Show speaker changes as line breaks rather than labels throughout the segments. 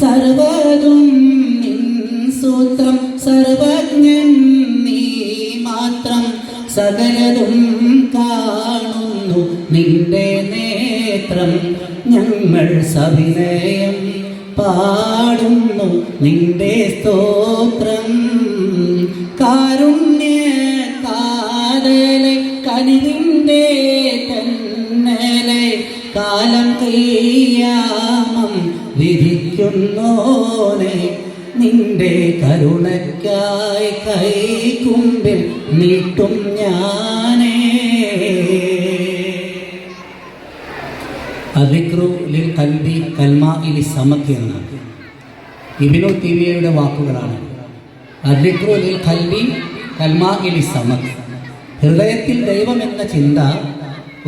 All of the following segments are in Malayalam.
സർവതും നിൻ സൂത്രം, സർവജ്ഞൻ നീ മാത്രം. സകലതും കാണുന്നു നിന്റെ നേത്രം. ഞങ്ങൾ സവിനയം പാടുന്നു നിന്റെ സ്തോത്രം. കാരുണ്യ കാതലെ കനിവിൻ്റെ തന്നലെ കാലം കയ്യാമം വിധിക്കുന്നോനെ. നിന്റെ കരുണയ്ക്കായി കൈകുമ്പിൽ നീട്ടും ഞാനേ. അദ്ദിക്റു ലിൽ ഖൽബി കൽമാഇ ലിസ്സമക് എന്ന ഇബ്നു തൈമിയ്യയുടെ വാക്കുകളാണ്. അദ്ദിക്റു ലിൽ ഖൽബി കൽമാഇ ലിസ്സമക്. ഹൃദയത്തിൽ ദൈവം എന്ന ചിന്ത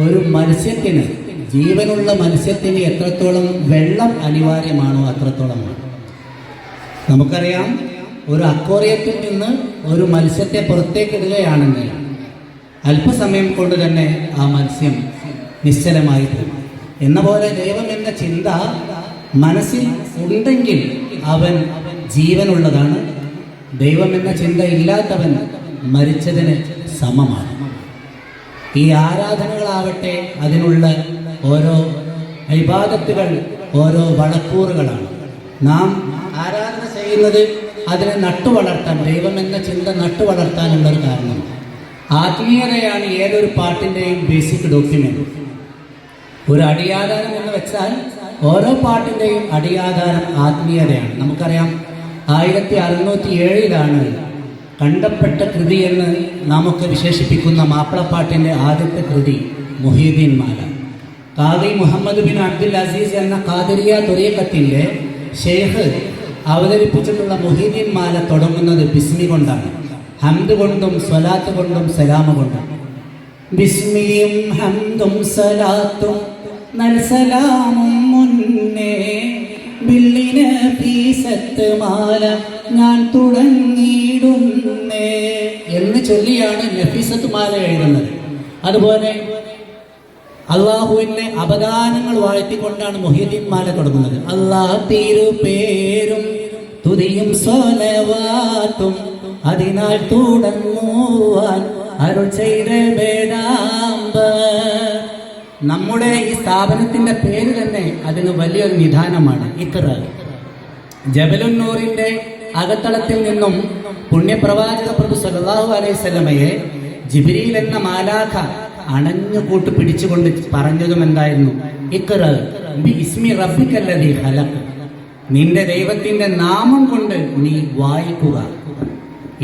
ഒരു മത്സ്യത്തിന്, ജീവനുള്ള മത്സ്യത്തിന് എത്രത്തോളം വെള്ളം അനിവാര്യമാണോ അത്രത്തോളമാണ്. നമുക്കറിയാം, ഒരു അക്വേറിയത്തിൽ നിന്ന് ഒരു മത്സ്യത്തെ പുറത്തേക്ക് ഇടുകയാണെങ്കിൽ അല്പസമയം കൊണ്ട് തന്നെ ആ മത്സ്യം നിശ്ചലമായി പോകും. എന്ന പോലെ ദൈവം എന്ന ചിന്ത മനസ്സിൽ ഉണ്ടെങ്കിൽ അവൻ ജീവനുള്ളതാണ്. ദൈവം എന്ന ചിന്ത ഇല്ലാത്തവൻ മരിച്ചതിന് സമമാണ്. ഈ ആരാധനകളാവട്ടെ അതിനുള്ള ഓരോ ഇബാദത്തുകൾ, ഓരോ വളക്കൂറുകളാണ്. നാം ആരാധന ചെയ്യുന്നത് അതിനെ നട്ടുവളർത്താൻ, ദൈവം എന്ന ചിന്ത നട്ടുവളർത്താനുള്ളൊരു കാരണം. ആത്മീയതയാണ് ഏതൊരു പാട്ടിൻ്റെയും ബേസിക് ഡോക്യുമെന്റ്. ഒരു അടിയാധാരം എന്ന് വെച്ചാൽ ഓരോ പാട്ടിൻ്റെയും അടിയാധാരം ആത്മീയതയാണ്. നമുക്കറിയാം, 1607 കണ്ടപ്പെട്ട കൃതി എന്ന് നമുക്ക് വിശേഷിപ്പിക്കുന്ന മാപ്പിളപ്പാട്ടിൻ്റെ ആദ്യത്തെ കൃതി മുഹീദ്ദീൻ മാല. ഖാദി മുഹമ്മദ് ബിൻ അബ്ദുൽ അസീസ് എന്ന ഖാദിരിയ ത്വരീഖത്തിൻ്റെ ഷെയ്ഖ് അവതരിപ്പിച്ചിട്ടുള്ള മുഹീദ്ദീൻ മാല തുടങ്ങുന്നത് ബിസ്മി കൊണ്ടാണ്. ഹംദ് കൊണ്ടും സ്വലാത്ത് കൊണ്ടും സലാമ കൊണ്ടും. ബിസ്മിയും ഹംദും സലാത്തും നൽസലാമും മുന്നേ ബില്ലിന് ഫീസത്ത് മാല ഞാൻ തുടങ്ങിയിടുന്നേ എന്ന് ചൊല്ലിയാണ് നഫീസത്ത് മാല എഴുതുന്നത്. അതുപോലെ അള്ളാഹുവിൻ്റെ അപദാനങ്ങൾ വാഴ്ത്തിക്കൊണ്ടാണ് മുഹീദ്ദീൻ മാല തുടങ്ങുന്നത്. അള്ളാഹ് തിരുപേരും തുതിയും സ്വലവാത്തും അതിനാൽ തുടങ്ങുവാൻ അരുൾ ചെയ്ത വേദാമ്പ. നമ്മുടെ ഈ സ്ഥാപനത്തിന്റെ പേര് തന്നെ അതിന് വലിയൊരു നിദാനമാണ്. ഇഖ്റ. ജബലുന്നൂറിന്റെ അകത്തളത്തിൽ നിന്നും പുണ്യപ്രവാചക പ്രഭു സല്ലല്ലാഹു അലൈഹി വസല്ലമയെ ജിബ്രീൽ എന്ന മാലാഖ അണഞ്ഞുകൂട്ട് പിടിച്ചുകൊണ്ട് പറഞ്ഞതും എന്തായിരുന്നു? ഇഖ്റ ബിസ്മി റബ്ബിക്കല്ലദീ ഖലഖ്. നിന്റെ ദൈവത്തിന്റെ നാമം കൊണ്ട് നീ വായിക്കുക.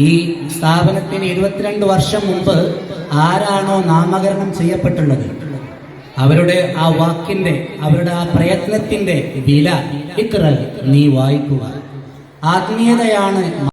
ഈ സ്ഥാപനത്തിന് 22 വർഷം മുമ്പ് ആരാണോ നാമകരണം ചെയ്യപ്പെട്ടുള്ളത് അവരുടെ ആ വാക്കിന്റെ, അവരുടെ ആ പ്രയത്നത്തിന്റെ വില ഇഖ്റ നീ വായിക്കുക. ആത്മീയതയാണ്